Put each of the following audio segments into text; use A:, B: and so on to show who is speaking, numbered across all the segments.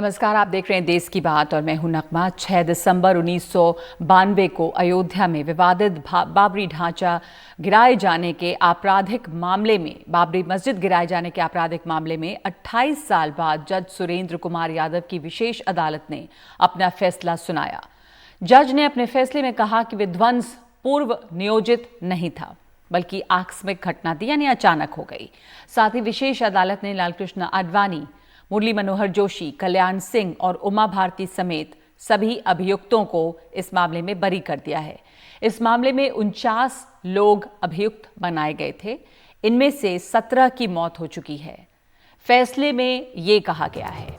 A: नमस्कार, आप देख रहे हैं देश की बात और मैं हूं नगमा। 6 दिसंबर 1992 को अयोध्या में विवादित बाबरी ढांचा गिराए जाने के आपराधिक मामले में बाबरी मस्जिद गिराए जाने के आपराधिक मामले में 28 साल बाद जज सुरेंद्र कुमार यादव की विशेष अदालत ने अपना फैसला सुनाया। जज ने अपने फैसले में कहा कि विध्वंस पूर्व नियोजित नहीं था बल्कि आकस्मिक घटना थी, यानी अचानक हो गई। साथ ही विशेष अदालत ने लालकृष्ण आडवाणी, मुरली मनोहर जोशी, कल्याण सिंह और उमा भारती समेत सभी अभियुक्तों को इस मामले में बरी कर दिया है। इस मामले में 49 लोग अभियुक्त बनाए गए थे, इनमें से 17 की मौत हो चुकी है। फैसले में ये कहा गया है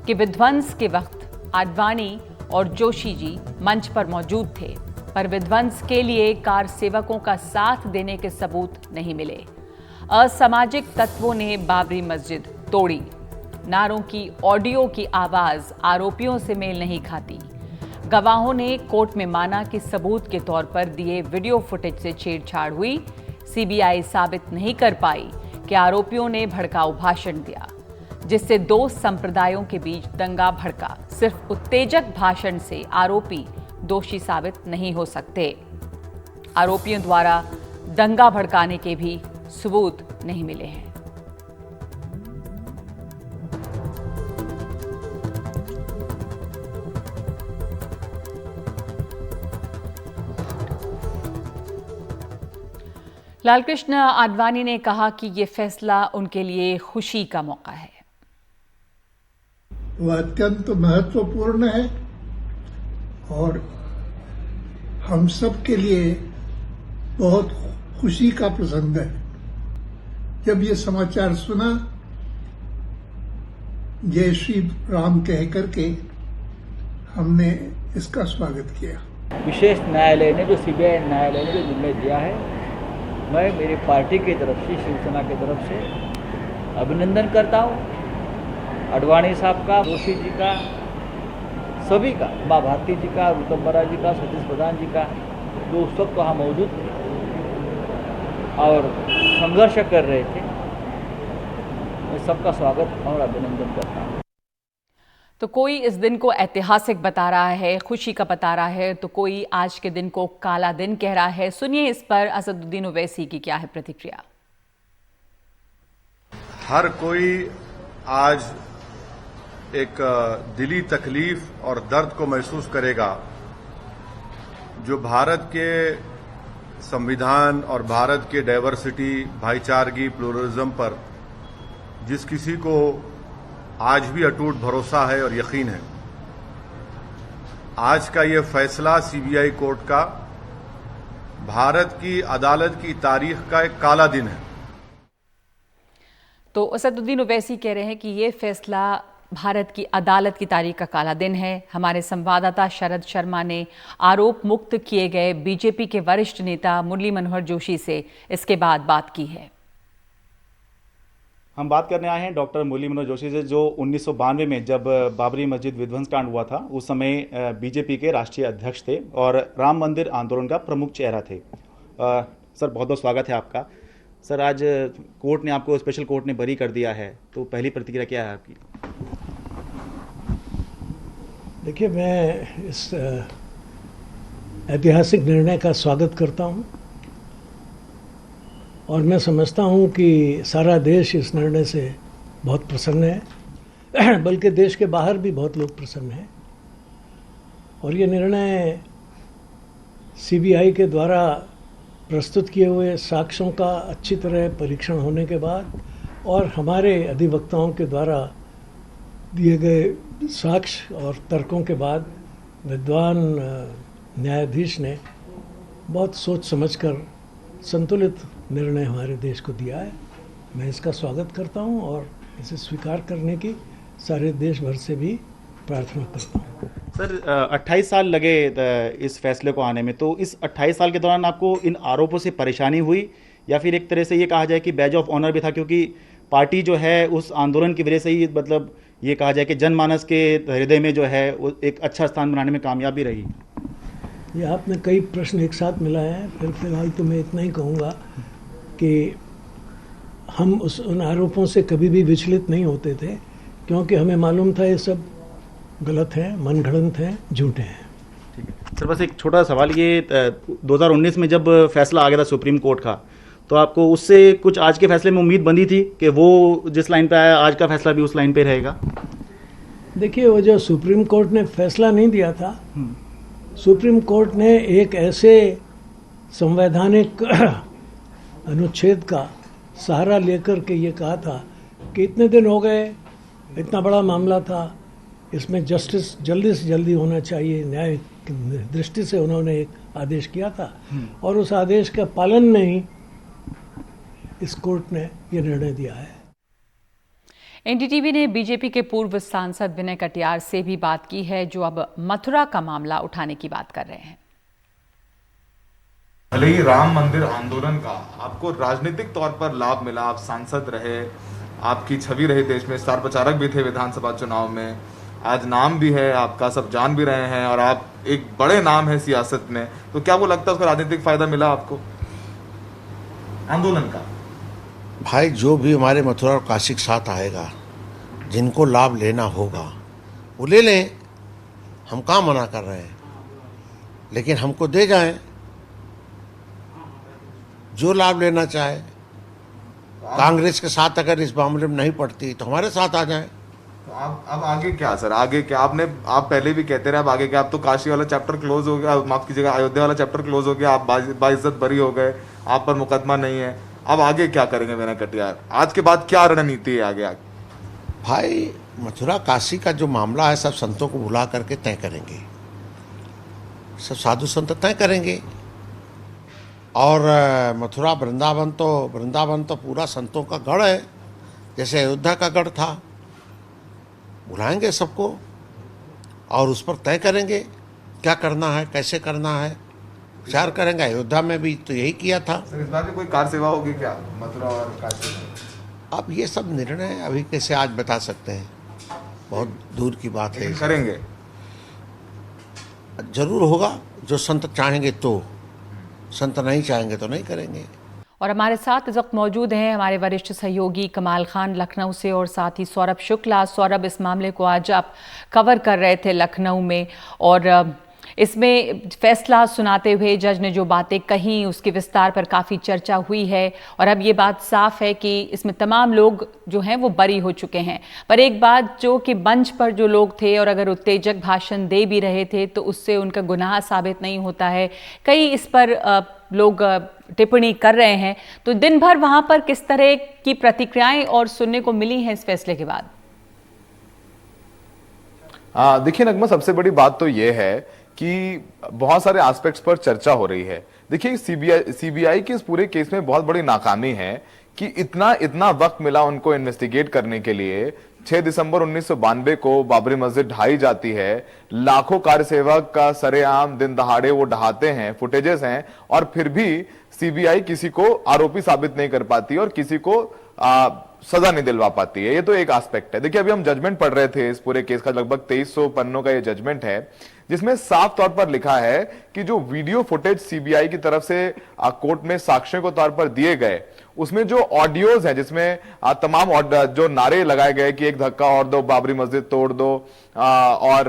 A: कि विध्वंस के वक्त आडवाणी और जोशी जी मंच पर मौजूद थे, पर विध्वंस के लिए कार सेवकों का साथ देने के सबूत नहीं मिले। असामाजिक तत्वों ने बाबरी मस्जिद तोड़ी। नारों की ऑडियो की आवाज आरोपियों से मेल नहीं खाती। गवाहों ने कोर्ट में माना कि सबूत के तौर पर दिए वीडियो फुटेज से छेड़छाड़ हुई। सीबीआई साबित नहीं कर पाई कि आरोपियों ने भड़काऊ भाषण दिया, जिससे दो संप्रदायों के बीच दंगा भड़का। सिर्फ उत्तेजक भाषण से आरोपी दोषी साबित नहीं हो सकते। आरोपियों द्वारा दंगा भड़काने के भी सबूत नहीं मिले हैं। लालकृष्ण आडवाणी ने कहा कि ये फैसला उनके लिए खुशी का मौका है।
B: वह अत्यंत महत्वपूर्ण है और हम सब के लिए बहुत खुशी का प्रसंग है। जब ये समाचार सुना, जय श्री राम कह करके हमने इसका स्वागत किया।
C: विशेष न्यायालय ने जो सीबीआई न्यायालय ने जो निर्णय दिया है, मैं मेरी पार्टी की तरफ से, शिवसेना की तरफ से अभिनंदन करता हूँ। आडवाणी साहब का, जोशी जी का, सभी का, उमा भारती जी का, ऋतंबरा जी का, सतीश प्रधान जी का, जो उस वक्त वहाँ मौजूद थे और संघर्ष कर रहे थे, मैं सबका स्वागत और अभिनंदन करता हूँ।
A: तो कोई इस दिन को ऐतिहासिक बता रहा है, खुशी का बता रहा है, तो कोई आज के दिन को काला दिन कह रहा है। सुनिए इस पर असदुद्दीन ओवैसी की क्या है प्रतिक्रिया।
D: हर कोई आज एक दिली तकलीफ और दर्द को महसूस करेगा जो भारत के संविधान और भारत के डाइवर्सिटी, भाईचारगी, प्लुरलिज्म पर जिस किसी को आज भी अटूट भरोसा है और यकीन है। आज का ये फैसला सीबीआई कोर्ट का भारत की अदालत की तारीख का एक काला दिन है।
A: तो असदुद्दीन ओवैसी कह रहे हैं कि ये फैसला भारत की अदालत की तारीख का काला दिन है। हमारे संवाददाता शरद शर्मा ने आरोप मुक्त किए गए बीजेपी के वरिष्ठ नेता मुरली मनोहर जोशी से इसके बाद बात की है।
E: हम बात करने आए हैं डॉक्टर मुरली मनोहर जोशी से, जो 1992 में जब बाबरी मस्जिद विध्वंस कांड हुआ था, उस समय बीजेपी के राष्ट्रीय अध्यक्ष थे और राम मंदिर आंदोलन का प्रमुख चेहरा थे। सर, बहुत बहुत स्वागत है आपका। सर, आज कोर्ट ने आपको, स्पेशल कोर्ट ने बरी कर दिया है, तो पहली प्रतिक्रिया क्या है आपकी?
B: देखिए, मैं इस ऐतिहासिक निर्णय का स्वागत करता हूं और मैं समझता हूं कि सारा देश इस निर्णय से बहुत प्रसन्न है, बल्कि देश के बाहर भी बहुत लोग प्रसन्न हैं। और ये निर्णय सीबीआई के द्वारा प्रस्तुत किए हुए साक्ष्यों का अच्छी तरह परीक्षण होने के बाद और हमारे अधिवक्ताओं के द्वारा दिए गए साक्ष्य और तर्कों के बाद विद्वान न्यायाधीश ने बहुत सोच समझकर संतुलित निर्णय हमारे देश को दिया है। मैं इसका स्वागत करता हूं और इसे स्वीकार करने की सारे देश भर से भी प्रार्थना करता हूं।
E: सर, 28 साल लगे इस फैसले को आने में, तो इस 28 साल के दौरान आपको इन आरोपों से परेशानी हुई या फिर एक तरह से ये कहा जाए कि बैज ऑफ ऑनर भी था, क्योंकि पार्टी जो है उस आंदोलन की वजह से ही, मतलब ये कहा जाए कि जनमानस के हृदय में जो है वो एक अच्छा स्थान बनाने में कामयाबी रही?
B: ये आपने कई प्रश्न एक साथ मिलाए हैं। फिर फिलहाल तो मैं इतना ही कहूँगा कि हम उन आरोपों से कभी भी विचलित नहीं होते थे, क्योंकि हमें मालूम था ये सब गलत हैं, मनगढ़ंत हैं, झूठे हैं।
E: ठीक है सर, बस एक छोटा सवाल, ये 2019 में जब फैसला आ गया था सुप्रीम कोर्ट का, तो आपको उससे कुछ आज के फैसले में उम्मीद बंधी थी कि वो जिस लाइन पे आया आज का फैसला भी उस लाइन पे रहेगा?
B: देखिए, वो जो सुप्रीम कोर्ट ने फैसला नहीं दिया था, सुप्रीम कोर्ट ने एक ऐसे संवैधानिक अनुच्छेद का सहारा लेकर के ये कहा था कि इतने दिन हो गए, इतना बड़ा मामला था, इसमें जस्टिस जल्दी से जल्दी होना चाहिए, न्याय की दृष्टि से उन्होंने एक आदेश किया था और उस आदेश का पालन में ही इस कोर्ट ने ये निर्णय दिया है।
A: एनडीटीवी ने बीजेपी के पूर्व सांसद विनय कटियार से भी बात की है, जो अब मथुरा का मामला उठाने की बात कर रहे हैं।
F: भले ही राम मंदिर आंदोलन का आपको राजनीतिक तौर पर लाभ मिला, आप सांसद रहे, आपकी छवि रही देश में, स्टार प्रचारक भी थे विधानसभा चुनाव में, आज नाम भी है आपका, सब जान भी रहे हैं और आप एक बड़े नाम है सियासत में, तो क्या वो लगता है उसका राजनीतिक फायदा मिला आपको आंदोलन का?
G: भाई, जो भी हमारे मथुरा और काशी के साथ आएगा, जिनको लाभ लेना होगा वो ले लें, हम कहाँ मना कर रहे हैं, लेकिन हमको दे जाएं जो लाभ लेना चाहे। कांग्रेस के साथ अगर इस मामले में नहीं पड़ती तो हमारे साथ आ जाएं।
F: तो अब आगे क्या सर, आगे क्या? आप पहले भी कहते रहे, अब आगे क्या? अब तो काशी वाला चैप्टर क्लोज हो गया, माफ कीजिएगा, अयोध्या वाला चैप्टर क्लोज हो गया, आप बाइज्जत बरी हो गए, आप पर मुकदमा नहीं है, अब आगे क्या करेंगे विनय कटियार? आज के बाद क्या रणनीति है आगे?
G: भाई, मथुरा काशी का जो मामला है सब संतों को बुला करके तय करेंगे, सब साधु संत तय करेंगे। और मथुरा वृंदावन तो पूरा संतों का गढ़ है, जैसे अयोध्या का गढ़ था। बुलाएंगे सबको और उस पर तय करेंगे क्या करना है, कैसे करना है, विचार करेंगे। अयोध्या में भी तो यही किया था।
F: सर, इस बार भी कोई कार सेवा होगी क्या मथुरा और काशी में?
G: अब ये सब निर्णय अभी कैसे आज बता सकते हैं, बहुत दूर की बात है।
F: करेंगे
G: जरूर होगा, जो संत चाहेंगे तो, संत नहीं चाहेंगे तो नहीं करेंगे।
A: और हमारे साथ इस वक्त मौजूद हैं हमारे वरिष्ठ सहयोगी कमाल खान लखनऊ से और साथ ही सौरभ शुक्ला। सौरभ, इस मामले को आज आप कवर कर रहे थे लखनऊ में, और इसमें फैसला सुनाते हुए जज ने जो बातें कही उसके विस्तार पर काफ़ी चर्चा हुई है और अब ये बात साफ है कि इसमें तमाम लोग जो हैं वो बरी हो चुके हैं। पर एक बात जो कि मंच पर जो लोग थे और अगर उत्तेजक भाषण दे भी रहे थे तो उससे उनका गुनाह साबित नहीं होता है। कई इस पर लोग टिप्पणी कर रहे हैं, तो दिन भर वहाँ पर किस तरह की प्रतिक्रियाएं और सुनने को मिली हैं इस फैसले के बाद?
F: देखिए नगमा, सबसे बड़ी बात तो ये है कि बहुत सारे एस्पेक्ट्स पर चर्चा हो रही है। देखिए, सीबीआई के इस पूरे केस में बहुत बड़ी नाकामी है कि इतना वक्त मिला उनको इन्वेस्टिगेट करने के लिए। 6 दिसंबर 1992 को बाबरी मस्जिद ढाई जाती है, लाखों कार्यसेवक का सरेआम दिन दहाड़े वो ढहाते हैं, फुटेजेस हैं, और फिर भी सीबीआई किसी को आरोपी साबित नहीं कर पाती और किसी को सजा नहीं दिलवा पाती है। ये तो एक एस्पेक्ट है। देखिए, अभी हम जजमेंट पढ़ रहे थे इस पूरे केस का, लगभग 2300 पन्नों का ये जजमेंट है, जिसमें साफ तौर पर लिखा है कि जो वीडियो फुटेज सीबीआई की तरफ से कोर्ट में साक्ष्यों के तौर पर दिए गए, उसमें जो ऑडियोज हैं जिसमें तमाम जो नारे लगाए गए कि एक धक्का और दो, बाबरी मस्जिद तोड़ दो, और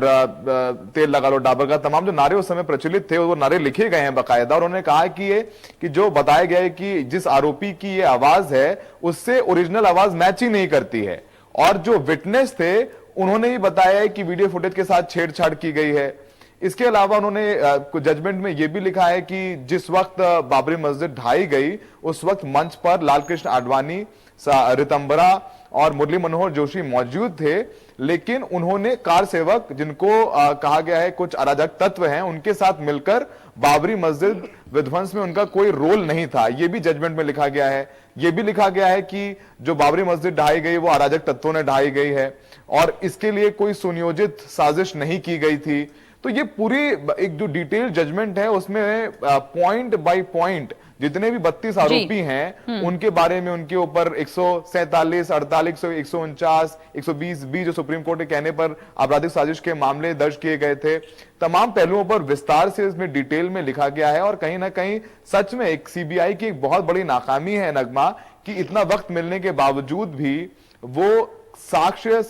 F: तेल लगा लो डाबर का, तमाम जो नारे उस समय प्रचलित थे वो नारे लिखे गए हैं बाकायदा। और उन्होंने कहा कि जो बताया गया है कि जिस आरोपी की ये आवाज है उससे ओरिजिनल आवाज मैच ही नहीं करती है। और जो विटनेस थे उन्होंने ही बताया है कि वीडियो फुटेज के साथ छेड़छाड़ की गई है। इसके अलावा उन्होंने जजमेंट में यह भी लिखा है कि जिस वक्त बाबरी मस्जिद ढाई गई उस वक्त मंच पर लाल कृष्ण आडवाणी, रितंबरा और मुरली मनोहर जोशी मौजूद थे, लेकिन उन्होंने कार सेवक, जिनको कहा गया है कुछ अराजक तत्व हैं, उनके साथ मिलकर बाबरी मस्जिद विध्वंस में उनका कोई रोल नहीं था। यह भी जजमेंट में लिखा गया है। यह भी लिखा गया है कि जो बाबरी मस्जिद ढाई गई वो अराजक तत्वों ने ढाई गई है और इसके लिए कोई सुनियोजित साजिश नहीं की गई थी। तो ये पूरी एक जो डिटेल जजमेंट है उसमें पॉइंट बाय पॉइंट जितने भी 32 आरोपी हैं उनके बारे में, उनके ऊपर 147, 48, 149, 120 जो सुप्रीम कोर्ट के कहने पर आपराधिक साजिश के मामले दर्ज किए गए थे, तमाम पहलुओं पर विस्तार से इसमें डिटेल में लिखा गया है। और कहीं ना कहीं सच में एक सीबीआई की एक बहुत बड़ी नाकामी है नगमा कि इतना वक्त मिलने के बावजूद भी वो साक्ष्य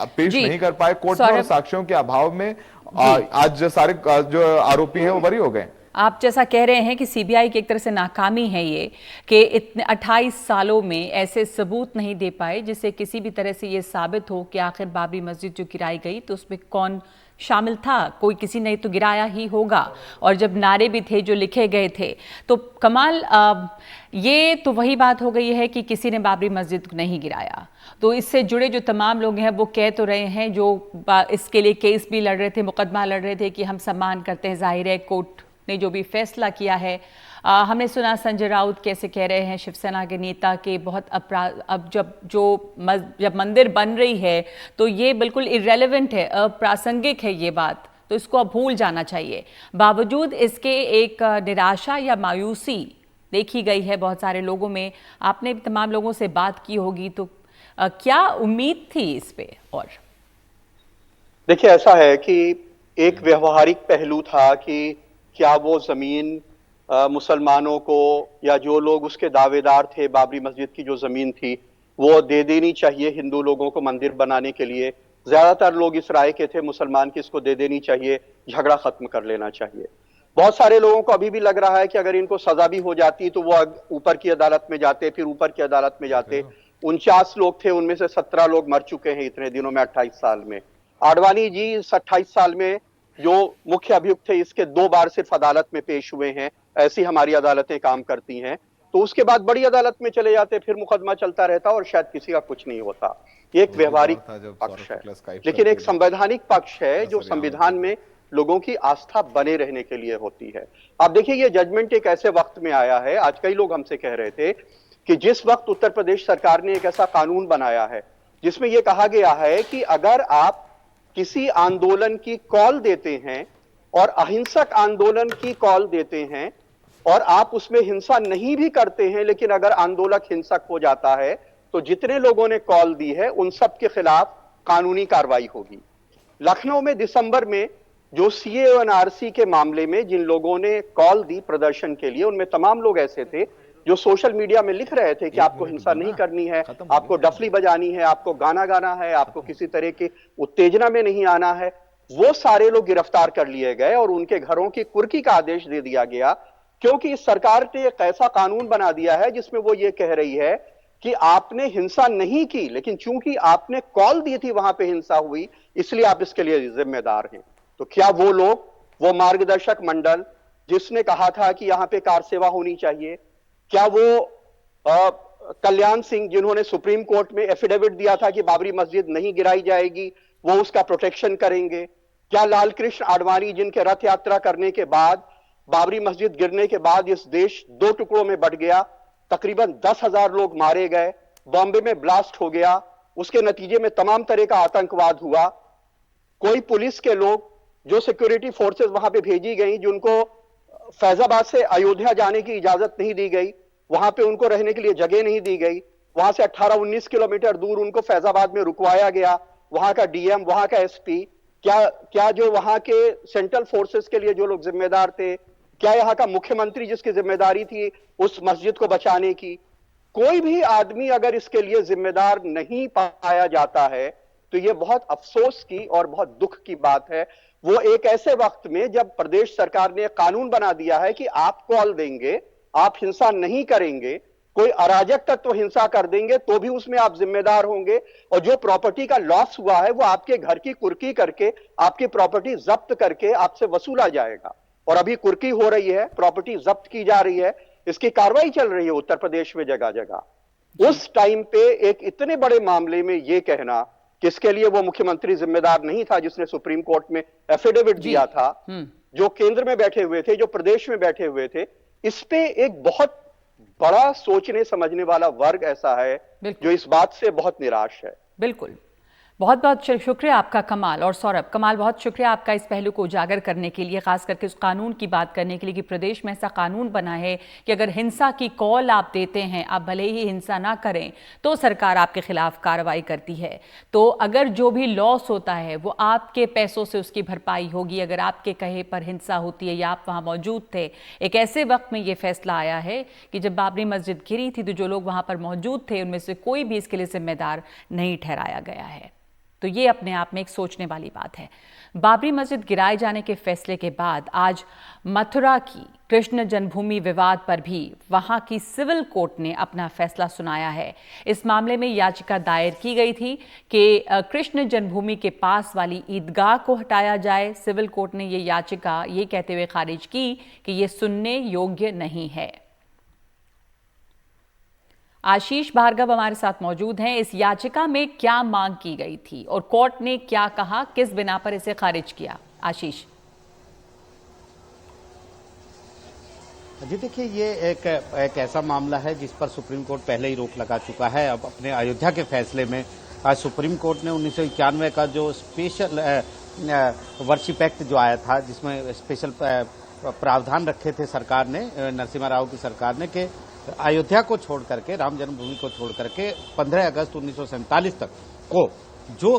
F: पेश
A: जी,
F: नहीं कर पाए कोर्ट में, और
A: सौरभ,
F: साक्ष्यों के अभाव में आज सारे जो आरोपी हैं वो बरी हो गए।
A: आप जैसा कह रहे हैं कि सीबीआई की एक तरह से नाकामी है ये, कि इतने 28 सालों में ऐसे सबूत नहीं दे पाए जिससे किसी भी तरह से ये साबित हो कि आखिर बाबरी मस्जिद जो गिराई गई तो उसमें कौन शामिल था। कोई किसी ने तो गिराया ही होगा, और जब नारे भी थे जो लिखे गए थे तो कमाल, ये तो वही बात हो गई है कि किसी ने बाबरी मस्जिद को नहीं गिराया। तो इससे जुड़े जो तमाम लोग हैं वो कह तो रहे हैं, जो इसके लिए केस भी लड़ रहे थे, मुकदमा लड़ रहे थे कि हम सम्मान करते हैं, जाहिर है कोर्ट ने जो भी फैसला किया है। हमने सुना संजय राउत कैसे कह रहे हैं, शिवसेना के नेता, के बहुत अपराध, अब जब मंदिर बन रही है तो ये बिल्कुल इररेलेवेंट है, अप्रासंगिक है ये बात, तो इसको अब भूल जाना चाहिए। बावजूद इसके एक निराशा या मायूसी देखी गई है बहुत सारे लोगों में। आपने तमाम लोगों से बात की होगी, तो क्या उम्मीद थी इस पे? और
H: देखिए, ऐसा है कि एक व्यवहारिक पहलू था कि क्या वो जमीन मुसलमानों को, या जो लोग उसके दावेदार थे बाबरी मस्जिद की जो जमीन थी, वो दे देनी चाहिए हिंदू लोगों को मंदिर बनाने के लिए। ज्यादातर लोग इस राय के थे मुसलमान की इसको दे देनी चाहिए, झगड़ा खत्म कर लेना चाहिए। बहुत सारे लोगों को अभी भी लग रहा है कि अगर इनको सजा भी हो जाती तो वो ऊपर की अदालत में जाते, फिर ऊपर की अदालत में जाते। 49 लोग थे, उनमें से 17 लोग मर चुके हैं इतने दिनों में, 28 साल में। आडवाणी जी इस 28 साल में जो मुख्य अभियुक्त थे इसके 2 बार सिर्फ अदालत में पेश हुए हैं। ऐसी हमारी अदालतें काम करती हैं। तो उसके बाद बड़ी अदालत में चले जाते, फिर मुकदमा चलता रहता और शायद किसी का कुछ नहीं होता। ये एक व्यवहारिक पक्ष है, लेकिन एक संवैधानिक पक्ष है जो संविधान में लोगों की आस्था बने रहने के लिए होती है। आप देखिए, ये जजमेंट एक ऐसे वक्त में आया है, आज कई लोग हमसे कह रहे थे कि जिस वक्त उत्तर प्रदेश सरकार ने एक ऐसा कानून बनाया है जिसमें यह कहा गया है कि अगर आप किसी आंदोलन की कॉल देते हैं और अहिंसक आंदोलन की कॉल देते हैं और आप उसमें हिंसा नहीं भी करते हैं, लेकिन अगर आंदोलक हिंसक हो जाता है तो जितने लोगों ने कॉल दी है उन सब के खिलाफ कानूनी कार्रवाई होगी। लखनऊ में दिसंबर में जो सीए और एनआरसी के मामले में जिन लोगों ने कॉल दी प्रदर्शन के लिए, उनमें तमाम लोग ऐसे थे जो सोशल मीडिया में लिख रहे थे कि आपको हिंसा नहीं करनी है, आपको डफली बजानी है, आपको गाना गाना है, आपको किसी तरह की उत्तेजना में नहीं आना है। वो सारे लोग गिरफ्तार कर लिए गए और उनके घरों की कुर्की का आदेश दे दिया गया, क्योंकि इस सरकार ने एक ऐसा कानून बना दिया है जिसमें वो ये कह रही है कि आपने हिंसा नहीं की, लेकिन चूंकि आपने कॉल दी थी वहां पे हिंसा हुई, इसलिए आप इसके लिए जिम्मेदार हैं। तो क्या वो लोग, वो मार्गदर्शक मंडल जिसने कहा था कि यहां पे कार सेवा होनी चाहिए, क्या वो कल्याण सिंह जिन्होंने सुप्रीम कोर्ट में एफिडेविट दिया था कि बाबरी मस्जिद नहीं गिराई जाएगी, वो उसका प्रोटेक्शन करेंगे? क्या लाल कृष्ण आडवाणी जिनके रथ यात्रा करने के बाद बाबरी मस्जिद गिरने के बाद इस देश 2 टुकड़ों में बंट गया, तकरीबन 10,000 लोग मारे गए, बॉम्बे में ब्लास्ट हो गया, उसके नतीजे में तमाम तरह का आतंकवाद हुआ, कोई पुलिस के लोग जो सिक्योरिटी फोर्सेस वहां पे भेजी गई, जिनको फैजाबाद से अयोध्या जाने की इजाजत नहीं दी गई, वहां पे उनको रहने के लिए जगह नहीं दी गई, वहां से 18-19 किलोमीटर दूर उनको फैजाबाद में रुकवाया गया, वहां का डीएम, वहां का एसपी, क्या जो वहां के सेंट्रल फोर्सेस के लिए जो लोग जिम्मेदार थे, क्या यहाँ का मुख्यमंत्री जिसकी जिम्मेदारी थी उस मस्जिद को बचाने की, कोई भी आदमी अगर इसके लिए जिम्मेदार नहीं पाया जाता है तो यह बहुत अफसोस की और बहुत दुख की बात है। वो एक ऐसे वक्त में जब प्रदेश सरकार ने कानून बना दिया है कि आप कॉल देंगे, आप हिंसा नहीं करेंगे, कोई अराजक तत्व हिंसा कर देंगे तो भी उसमें आप जिम्मेदार होंगे, और जो प्रॉपर्टी का लॉस हुआ है वो आपके घर की कुर्की करके, आपकी प्रॉपर्टी जब्त करके आपसे वसूला जाएगा। और अभी कुर्की हो रही है, प्रॉपर्टी जब्त की जा रही है, इसकी कार्रवाई चल रही है उत्तर प्रदेश में जगह जगह। उस टाइम पे एक इतने बड़े मामले में यह कहना कि इसके लिए वो मुख्यमंत्री जिम्मेदार नहीं था जिसने सुप्रीम कोर्ट में एफिडेविट दिया था, जो केंद्र में बैठे हुए थे, जो प्रदेश में बैठे हुए थे, इस पे एक बहुत बड़ा सोचने समझने वाला वर्ग ऐसा है जो इस बात से बहुत निराश है।
A: बिल्कुल बहुत बहुत शुक्रिया आपका कमाल। और सौरभ, कमाल, बहुत शुक्रिया आपका इस पहलू को उजागर करने के लिए, खास करके उस कानून की बात करने के लिए कि प्रदेश में ऐसा कानून बना है कि अगर हिंसा की कॉल आप देते हैं, आप भले ही हिंसा ना करें, तो सरकार आपके खिलाफ कार्रवाई करती है। तो अगर जो भी लॉस होता है वो आपके पैसों से उसकी भरपाई होगी। अगर आपके कहे पर हिंसा होती है या आप वहाँ मौजूद थे, एक ऐसे वक्त में ये फैसला आया है कि जब बाबरी मस्जिद गिरी थी तो जो लोग वहाँ पर मौजूद थे उनमें से कोई भी इसके लिए जिम्मेदार नहीं ठहराया गया है। तो ये अपने आप में एक सोचने वाली बात है। बाबरी मस्जिद गिराए जाने के फैसले के बाद आज मथुरा की कृष्ण जन्मभूमि विवाद पर भी वहां की सिविल कोर्ट ने अपना फैसला सुनाया है। इस मामले में याचिका दायर की गई थी कि कृष्ण जन्मभूमि के पास वाली ईदगाह को हटाया जाए। सिविल कोर्ट ने ये याचिका ये कहते हुए खारिज की कि ये सुनने योग्य नहीं है। आशीष भार्गव हमारे साथ मौजूद हैं। इस याचिका में क्या मांग की गई थी और कोर्ट ने क्या कहा, किस बिना पर इसे खारिज किया? आशीष
I: जी, देखिए, ये एक ऐसा मामला है जिस पर सुप्रीम कोर्ट पहले ही रोक लगा चुका है। अब अपने अयोध्या के फैसले में आज सुप्रीम कोर्ट ने 1991 का जो स्पेशल वर्शिप एक्ट जो आया था, जिसमें स्पेशल प्रावधान रखे थे सरकार ने, नरसिम्हा राव की सरकार ने, कि अयोध्या को छोड़ करके, राम जन्मभूमि को छोड़ करके 15 अगस्त 1947 तक को जो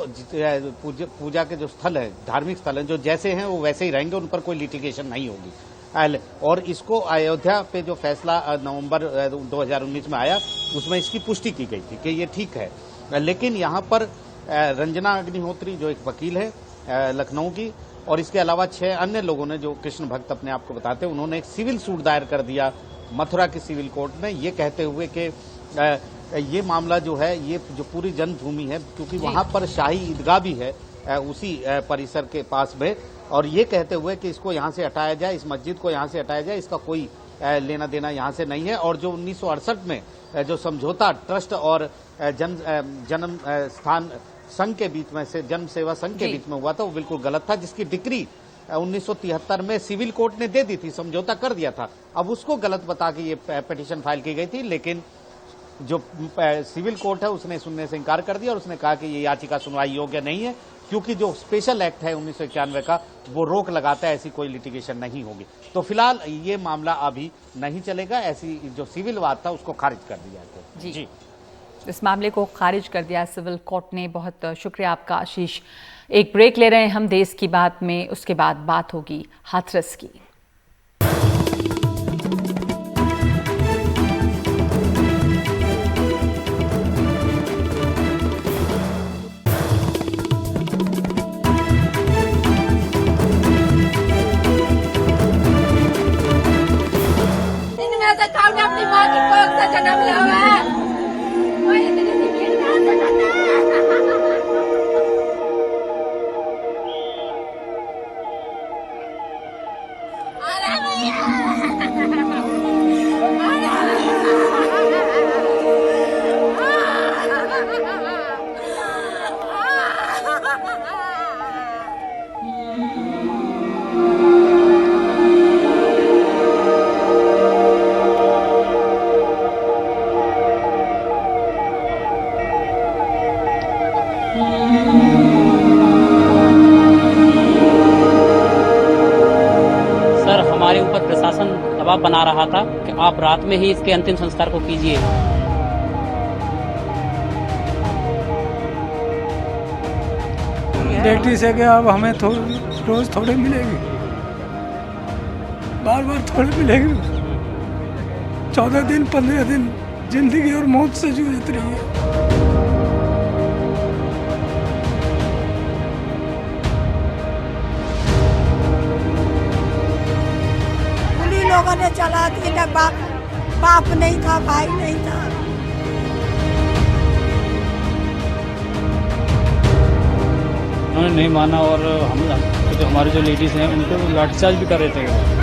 I: पूजा के जो स्थल है, धार्मिक स्थल हैं, जो जैसे हैं वो वैसे ही रहेंगे, उन पर कोई लिटिगेशन नहीं होगी। और इसको अयोध्या पे जो फैसला नवंबर 2019 में आया, उसमें इसकी पुष्टि की गई थी कि ये ठीक है। लेकिन यहाँ पर रंजना अग्निहोत्री जो एक वकील है लखनऊ की, और इसके अलावा 6 अन्य लोगों ने, जो कृष्ण भक्त अपने आप को बताते हैं, उन्होंने एक सिविल सूट दायर कर दिया मथुरा की सिविल कोर्ट में, ये कहते हुए कि ये मामला जो है, ये जो पूरी जन्मभूमि है, क्योंकि वहां पर शाही ईदगाह भी है उसी परिसर के पास में, और ये कहते हुए कि इसको यहां से हटाया जाए, इस मस्जिद को यहां से हटाया जाए, इसका कोई लेना देना यहां से नहीं है। और जो 1968 में जो समझौता ट्रस्ट और जन्म स्थान संघ के बीच में से, जन्म सेवा संघ के बीच में हुआ था, वो बिल्कुल गलत था, जिसकी डिक्री 1973 में सिविल कोर्ट ने दे दी थी, समझौता कर दिया था। अब उसको गलत बता के ये पिटीशन फाइल की गई थी, लेकिन जो सिविल कोर्ट है उसने सुनने से इनकार कर दिया और उसने कहा कि ये याचिका सुनवाई योग्य नहीं है, क्योंकि जो स्पेशल एक्ट है 1991 का, वो रोक लगाता है, ऐसी कोई लिटिगेशन नहीं होगी। तो फिलहाल ये मामला अभी नहीं चलेगा, ऐसी जो सिविल वाद था उसको खारिज कर दिया है। जी,
A: इस मामले को खारिज कर दिया सिविल कोर्ट ने। बहुत शुक्रिया आपका आशीष। एक ब्रेक ले रहे हैं हम देश की बात में, उसके बाद बात होगी हाथरस की।
J: इनमें से कौन अपनी माँ की कोख से जन्म लिया हुआ है? कोई इतनी सी भीड़ कहाँ से करता है?
K: हमारे ऊपर प्रशासन दबाव बना रहा था कि आप रात में ही इसके अंतिम संस्कार को कीजिए।
L: डेटी से कि अब हमें रोज थोड़े मिलेगी, बार बार थोड़े मिलेगी। 14 दिन 15 दिन जिंदगी और मौत से जूझ रही है।
J: लोगों ने चला दिया, बाप नहीं था, भाई नहीं था।
M: उन्होंने नहीं माना और हम जो हमारे जो लेडीज हैं उनको लाठीचार्ज भी कर रहे थे।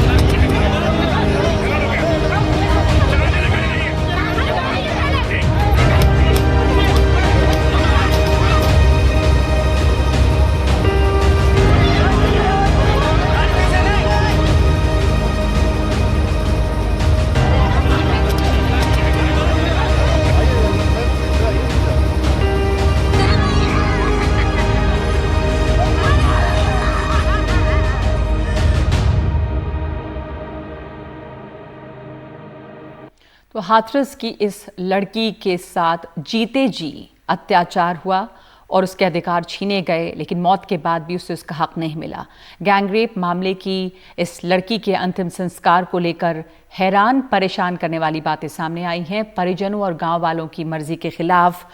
A: तो हाथरस की इस लड़की के साथ जीते जी अत्याचार हुआ और उसके अधिकार छीने गए, लेकिन मौत के बाद भी उसे उसका हक नहीं मिला। गैंगरेप मामले की इस लड़की के अंतिम संस्कार को लेकर हैरान परेशान करने वाली बातें सामने आई हैं। परिजनों और गांव वालों की मर्जी के खिलाफ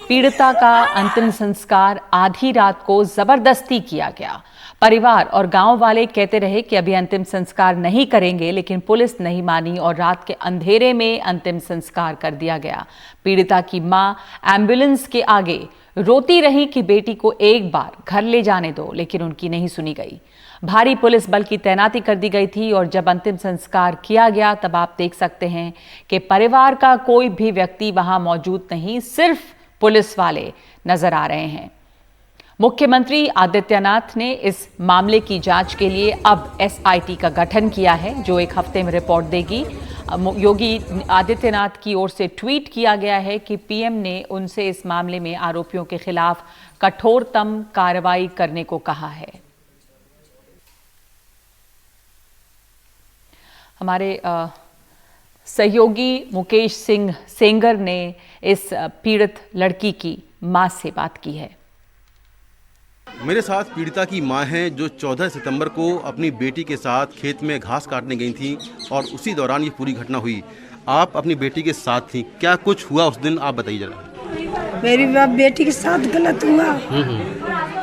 A: पीड़िता का अंतिम संस्कार आधी रात को जबरदस्ती किया गया। परिवार और गांव वाले कहते रहे कि अभी अंतिम संस्कार नहीं करेंगे, लेकिन पुलिस नहीं मानी और रात के अंधेरे में अंतिम संस्कार कर दिया गया। पीड़िता की मां एम्बुलेंस के आगे रोती रही कि बेटी को एक बार घर ले जाने दो, लेकिन उनकी नहीं सुनी गई। भारी पुलिस बल की तैनाती कर दी गई थी और जब अंतिम संस्कार किया गया तब आप देख सकते हैं कि परिवार का कोई भी व्यक्ति वहां मौजूद नहीं, सिर्फ पुलिस वाले नजर आ रहे हैं। मुख्यमंत्री आदित्यनाथ ने इस मामले की जांच के लिए अब एसआईटी का गठन किया है, जो एक हफ्ते में रिपोर्ट देगी। योगी आदित्यनाथ की ओर से ट्वीट किया गया है कि पीएम ने उनसे इस मामले में आरोपियों के खिलाफ कठोरतम कार्रवाई करने को कहा है। हमारे सहयोगी मुकेश सिंह सेंगर ने इस पीड़ित लड़की की मां से बात की है।
N: मेरे साथ पीड़िता की मां हैं, जो 14 सितंबर को अपनी बेटी के साथ खेत में घास काटने गई थी और उसी दौरान ये पूरी घटना हुई। आप अपनी बेटी के साथ थी, क्या कुछ हुआ उस दिन, आप बताइए जरा।
O: मेरी बेटी के साथ गलत हुआ।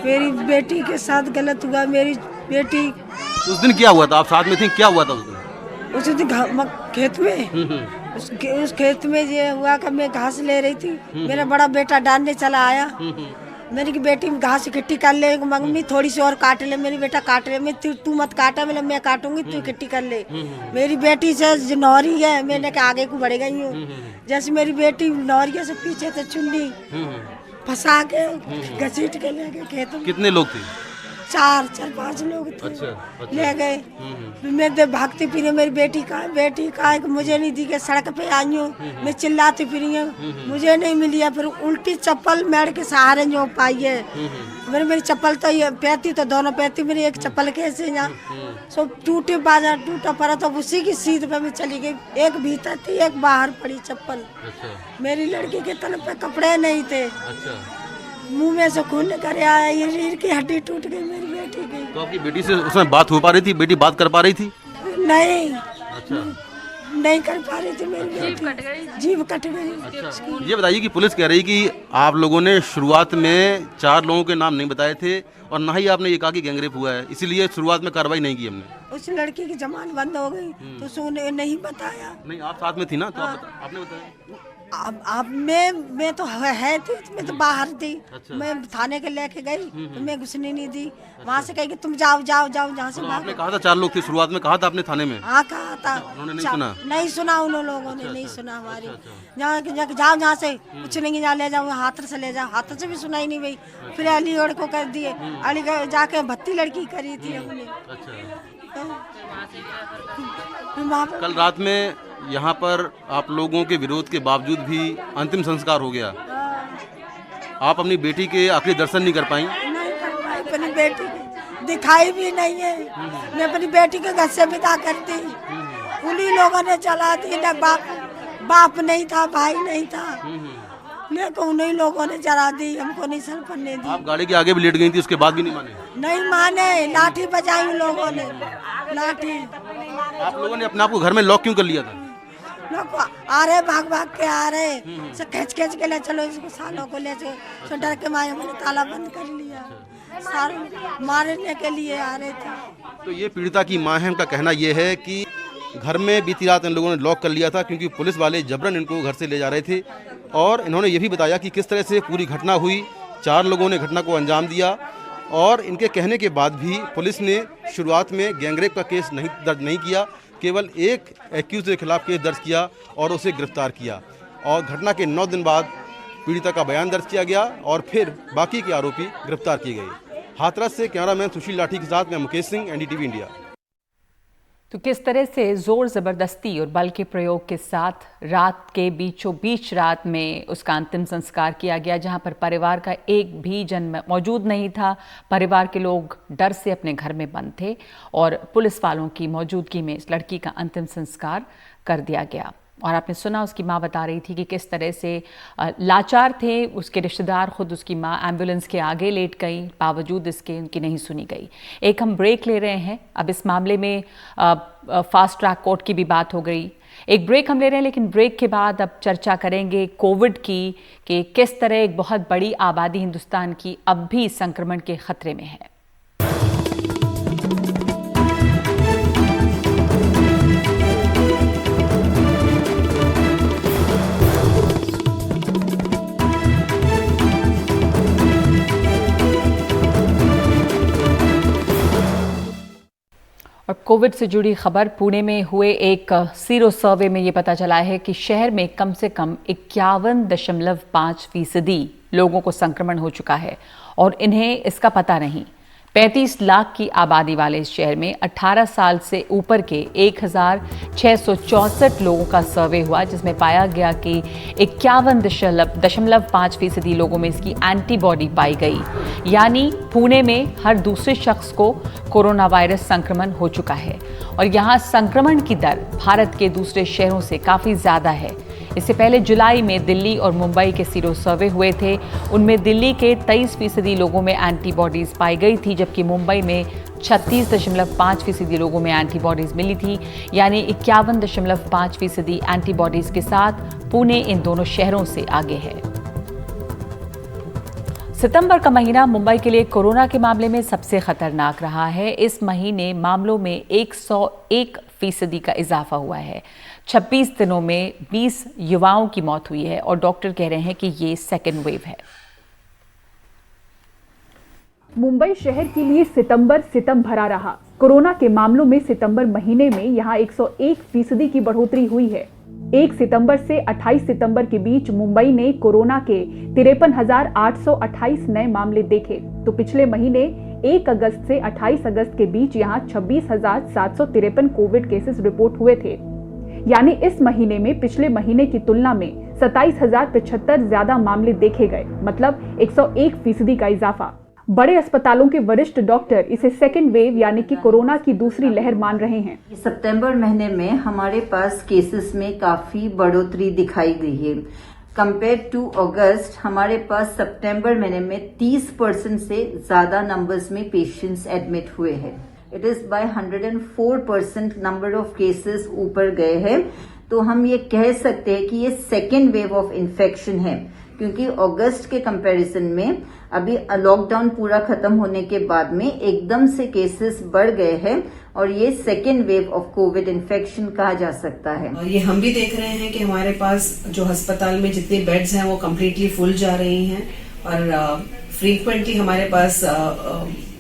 O: मेरी बेटी के साथ गलत हुआ। मेरी बेटी
N: उस दिन क्या हुआ था? आप साथ में थी, क्या हुआ था उस दिन?
O: उस दिन खेत में उस खेत में ये हुआ कि मैं घास ले रही थी। मेरा बड़ा बेटा डालने चला आया। मेरी बेटी घास इकट्ठी कर ले, मम्मी थोड़ी सी और काट ले। मेरी बेटा काट ले, मैं तू मत काटा, मैं काटूंगी, तू इकट्ठी कर ले। मेरी बेटी से नौरी है, मैंने के आगे को बढ़ गई हूँ। जैसे मेरी बेटी नौरिया से पीछे से चुन्नी फंसा के घसीट के ले गए खेत में।
N: कितने लोग थे?
O: चार 5 लोग थे।
N: अच्छा।
O: ले गए। मैं भागती फिरी, मेरी बेटी का मुझे नहीं दी के सड़क पे आई हूँ। मैं चिल्लाती फिरी हूँ, मुझे नहीं मिली है। फिर उल्टी चप्पल मेड़ के सहारे जो पाई है। मेरी चप्पल तो ये पैती तो दोनों पैती, मेरी एक चप्पल कैसे यहाँ सब टूटे बाजार टूटा पड़ा, तो उसी की सीध पे मैं चली गई। एक भीतर थी, एक बाहर पड़ी चप्पल। मेरी लड़की के तन पे कपड़े नहीं थे। मुंह में से खून निकल आया, ये रीढ़ की हड्डी टूट गई मेरी बेटी की।
N: तो आपकी बेटी से उसमें बात हो पा रही थी? बेटी बात कर पा रही थी?
O: नहीं।
N: अच्छा।
O: नहीं कर पा रही थी मेरी बेटी, जीभ कट गई।
N: अच्छा। ये बताइए कि पुलिस कह रही कि आप लोगों ने शुरुआत में 4 लोगों के नाम नहीं बताए थे और ना ही आपने ये कहा कि गैंगरेप हुआ है, इसीलिए शुरुआत में कार्रवाई नहीं की हमने।
O: उस लड़की की जमानत बंद हो गई तो उसने नहीं बताया।
N: नहीं, आप साथ में थी ना, तो आपने बताया।
O: अब मैं तो है थी, मैं तो बाहर थी। अच्छा। मैं थाने के लेके गई तो मैं घुसने नहीं दी। वहाँ से कही कि तुम जाओ जहाँ से।
N: आपने कहा था 4 लोग थे, शुरुआत में कहा था आपने थाने में?
O: हाँ कहा था।
N: उन्होंने नहीं सुना?
O: नहीं सुना, उन लोगों ने नहीं सुना हमारी। जाओ जहाँ से, कुछ नहीं, जहाँ ले जाओ, हाथ से ले जाओ। हाथ से भी सुनाई नहीं भाई। फिर अलीगढ़ को कर दिए। अलीगढ़ जाके भत्ती लड़की करी थी हमने।
N: कल रात में यहाँ पर आप लोगों के विरोध के बावजूद भी अंतिम संस्कार हो गया। आप अपनी बेटी के आखिरी दर्शन नहीं कर पाई?
O: नहीं कर पाई। अपनी बेटी की दिखाई भी नहीं है। मैं अपनी बेटी के घर से विदा करती, उन्हीं लोगों ने चला दी। न बाप नहीं था, भाई नहीं था, लेकिन उन्हीं लोगों ने जला दी, हमको नहीं सर पड़ने दी।
N: आप गाड़ी के आगे भी लेट गई थी, उसके बाद भी नहीं माने?
O: नहीं माने, लाठी बजाई उन लोगों ने, लाठी।
N: आप लोगों ने अपने आप को घर में लॉक क्यों कर लिया था?
O: लोग आ रहे, भाग के आ रहे, सब खींच के ले चलो इसको, सालों को ले चलो। तो डर के मारे मैंने ताला बंद कर लिया। सारे मारने के लिए आ रहे थे।
N: तो ये पीड़िता की मां है, उनका कहना ये है कि घर में बीती रात इन लोगों ने लॉक कर लिया था क्योंकि पुलिस वाले जबरन इनको घर से ले जा रहे थे। और इन्होंने ये भी बताया कि किस तरह से पूरी घटना हुई। 4 लोगों ने घटना को अंजाम दिया और इनके कहने के बाद भी पुलिस ने शुरुआत में गैंगरेप का केस दर्ज नहीं किया, केवल एक एक्यूज के खिलाफ केस दर्ज किया और उसे गिरफ्तार किया। और घटना के 9 दिन बाद पीड़िता का बयान दर्ज किया गया और फिर बाकी के आरोपी गिरफ्तार किए गए। हाथरस से कैमरामैन सुशील लाठी के साथ मैं मुकेश सिंह, एनडीटीवी इंडिया।
A: तो किस तरह से जोर ज़बरदस्ती और बल के प्रयोग के साथ रात के बीचों बीच रात में उसका अंतिम संस्कार किया गया, जहां पर परिवार का एक भी जन मौजूद नहीं था। परिवार के लोग डर से अपने घर में बंद थे और पुलिस वालों की मौजूदगी में इस लड़की का अंतिम संस्कार कर दिया गया। और आपने सुना उसकी माँ बता रही थी कि किस तरह से लाचार थे उसके रिश्तेदार, खुद उसकी माँ एम्बुलेंस के आगे लेट गई, बावजूद इसके उनकी नहीं सुनी गई। एक हम ब्रेक ले रहे हैं। अब इस मामले में फास्ट ट्रैक कोर्ट की भी बात हो गई। एक ब्रेक हम ले रहे हैं, लेकिन ब्रेक के बाद अब चर्चा करेंगे कोविड की, कि किस तरह एक बहुत बड़ी आबादी हिंदुस्तान की अब भी संक्रमण के खतरे में है। और कोविड से जुड़ी खबर, पुणे में हुए एक सीरो सर्वे में ये पता चला है कि शहर में कम से कम 51.5% लोगों को संक्रमण हो चुका है और इन्हें इसका पता नहीं। 35 लाख की आबादी वाले इस शहर में 18 साल से ऊपर के 1664 लोगों का सर्वे हुआ, जिसमें पाया गया कि 51.5% लोगों में इसकी एंटीबॉडी पाई गई। यानी पुणे में हर दूसरे शख्स को कोरोना वायरस संक्रमण हो चुका है और यहाँ संक्रमण की दर भारत के दूसरे शहरों से काफ़ी ज़्यादा है। इससे पहले जुलाई में दिल्ली और मुंबई के सीरो सर्वे हुए थे। उनमें दिल्ली के 23% लोगों में एंटीबॉडीज़ पाई गई थी, जबकि मुंबई में 36.5% लोगों में एंटीबॉडीज़ मिली थी। यानी 51.5% एंटीबॉडीज़ के साथ पुणे इन दोनों शहरों से आगे है। सितंबर का महीना मुंबई के लिए कोरोना के मामले में सबसे खतरनाक रहा है। इस महीने मामलों में 101% का इजाफा हुआ है। 26 दिनों में 20 युवाओं की मौत हुई है और डॉक्टर कह रहे हैं कि ये सेकेंड वेव है।
P: मुंबई शहर के लिए सितंबर सितम भरा रहा। कोरोना के मामलों में सितंबर महीने में यहां 101% की बढ़ोतरी हुई है। 1 सितंबर से 28 सितंबर के बीच मुंबई ने कोरोना के 53,828 नए मामले देखे, तो पिछले महीने 1 अगस्त से 28 अगस्त के बीच यहां 26,753 कोविड केसेस रिपोर्ट हुए थे। यानी इस महीने में पिछले महीने की तुलना में 27,075 ज्यादा मामले देखे गए, मतलब 101% का इजाफा। बड़े अस्पतालों के वरिष्ठ डॉक्टर इसे सेकेंड वेव यानी कि कोरोना की दूसरी लहर मान रहे हैं।
Q: सितंबर महीने में हमारे पास केसेस में काफी बढ़ोतरी दिखाई गई है। कंपेयर टू अगस्त, हमारे पास सितंबर महीने में 30% से ज्यादा नंबर्स में पेशेंट्स एडमिट हुए हैं। It is by 104% number of cases ऊपर गए हैं। तो हम ये कह सकते हैं कि ये सेकेंड वेव ऑफ इन्फेक्शन है, क्योंकि अगस्त के कंपैरिजन में अभी लॉकडाउन पूरा खत्म होने के बाद में एकदम से केसेस बढ़ गए हैं और ये second wave of Covid infection कहा जा सकता है।
R: ये हम भी देख रहे हैं कि हमारे पास जो अस्पताल में जितने बेड्स हैं वो कम्प्लीटली फुल जा रही हैं और फ्रीक्वेंटली हमारे पास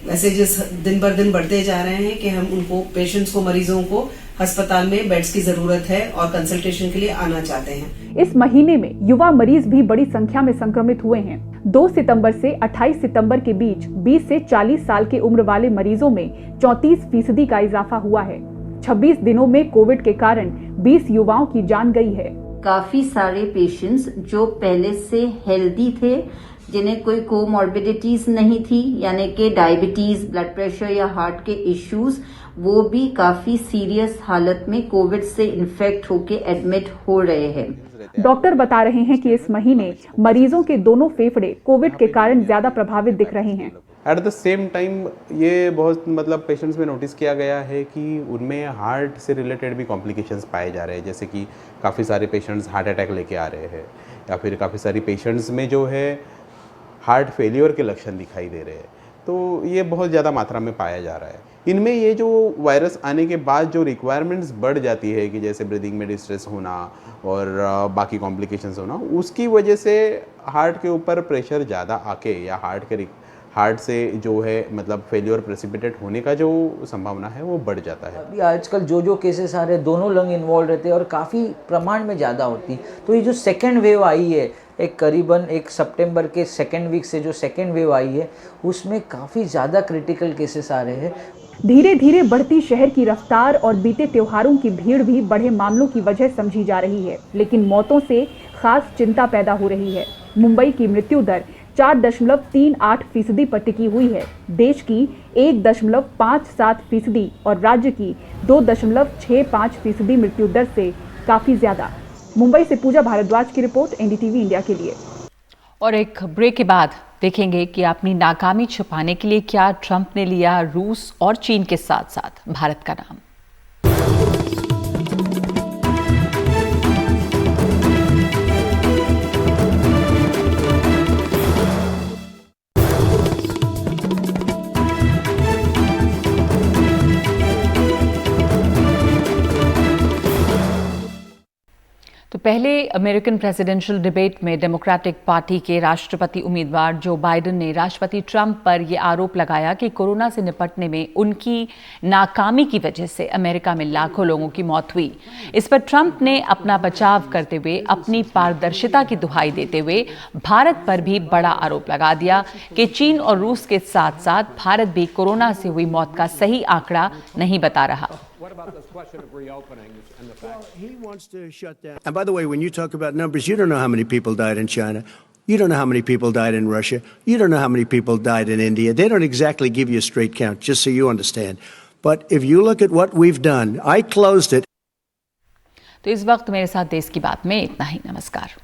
R: मैसेजेस दिन बर दिन बढ़ते जा रहे हैं कि हम उनको पेशेंट्स को, मरीजों को अस्पताल में बेड्स की जरूरत है और कंसल्टेशन के लिए आना चाहते हैं।
P: इस महीने में युवा मरीज भी बड़ी संख्या में संक्रमित हुए हैं। 2 सितंबर से 28 सितंबर के बीच 20 से 40 साल के उम्र वाले मरीजों में 34% का इजाफा हुआ है। 26 दिनों में कोविड के कारण 20 युवाओं की जान गई है।
Q: काफी सारे पेशेंट्स जो पहले से हेल्दी थे, जिन्हें कोई कोमॉर्बिडिटीज नहीं थी, यानी कि डायबिटीज, ब्लड प्रेशर या हार्ट के इश्यूज, वो भी काफी सीरियस हालत में कोविड से इन्फेक्ट होके एडमिट हो रहे हैं।
P: डॉक्टर बता रहे हैं कि इस महीने मरीजों के दोनों फेफड़े कोविड के कारण ज्यादा प्रभावित दिख रहे हैं।
S: एट द सेम टाइम ये बहुत पेशेंट्स में नोटिस किया गया है कि उनमें हार्ट से रिलेटेड भी कॉम्प्लिकेशंस पाए जा रहे हैं, जैसे कि काफ़ी सारे पेशेंट्स हार्ट अटैक लेके आ रहे हैं या फिर काफ़ी सारी पेशेंट्स में जो है हार्ट फेलियर के लक्षण दिखाई दे रहे हैं। तो ये बहुत ज़्यादा मात्रा में पाया जा रहा है। इनमें ये जो वायरस आने के बाद जो रिक्वायरमेंट्स बढ़ जाती है कि जैसे ब्रीदिंग में डिस्ट्रेस होना और बाकी कॉम्प्लिकेशंस होना, उसकी वजह से हार्ट के ऊपर प्रेशर ज़्यादा आके या हार्ट से जो है फेलियर प्रेसिपिटेट होने का जो संभावना है वो बढ़ जाता है।
T: अभी आजकल जो केसेस आ रहे हैं, दोनों लंग इन्वॉल्व रहते हैं और काफ़ी प्रमाण में ज़्यादा होती। तो ये जो सेकेंड वेव आई है, एक करीबन 1 सितंबर के सेकेंड वीक से जो सेकेंड वेव आई है, उसमें काफ़ी ज़्यादा क्रिटिकल केसेस आ रहे हैं।
P: धीरे धीरे बढ़ती शहर की रफ्तार और बीते त्योहारों की भीड़ भी बढ़े मामलों की वजह समझी जा रही है, लेकिन मौतों से खास चिंता पैदा हो रही है। मुंबई की मृत्यु दर 4.38% पर टिकी हुई है। देश की 1.57% और राज्य की 2.65% मृत्यु दर से काफी ज्यादा। मुंबई से पूजा भारद्वाज की रिपोर्ट, एनडीटीवी इंडिया के लिए।
A: और एक ब्रेक के बाद देखेंगे कि अपनी नाकामी छुपाने के लिए क्या ट्रंप ने लिया रूस और चीन के साथ साथ भारत का नाम। तो पहले अमेरिकन प्रेसिडेंशियल डिबेट में डेमोक्रेटिक पार्टी के राष्ट्रपति उम्मीदवार जो बाइडेन ने राष्ट्रपति ट्रंप पर यह आरोप लगाया कि कोरोना से निपटने में उनकी नाकामी की वजह से अमेरिका में लाखों लोगों की मौत हुई। इस पर ट्रंप ने अपना बचाव करते हुए अपनी पारदर्शिता की दुहाई देते हुए भारत पर भी बड़ा आरोप लगा दिया कि चीन और रूस के साथ साथ भारत भी कोरोना से हुई मौत का सही आंकड़ा नहीं बता रहा।
U: What about this question of reopening and the fact he wants to shut down? And by the way, when you talk about numbers, you don't know how many people died in China. You don't know how many people died in Russia. You don't know how many people died in India. They don't exactly give you a straight count, just so you understand. But if you look at what we've done, I closed it.
A: तो इस वक्त मेरे साथ देश की बात में इतना ही। नमस्कार।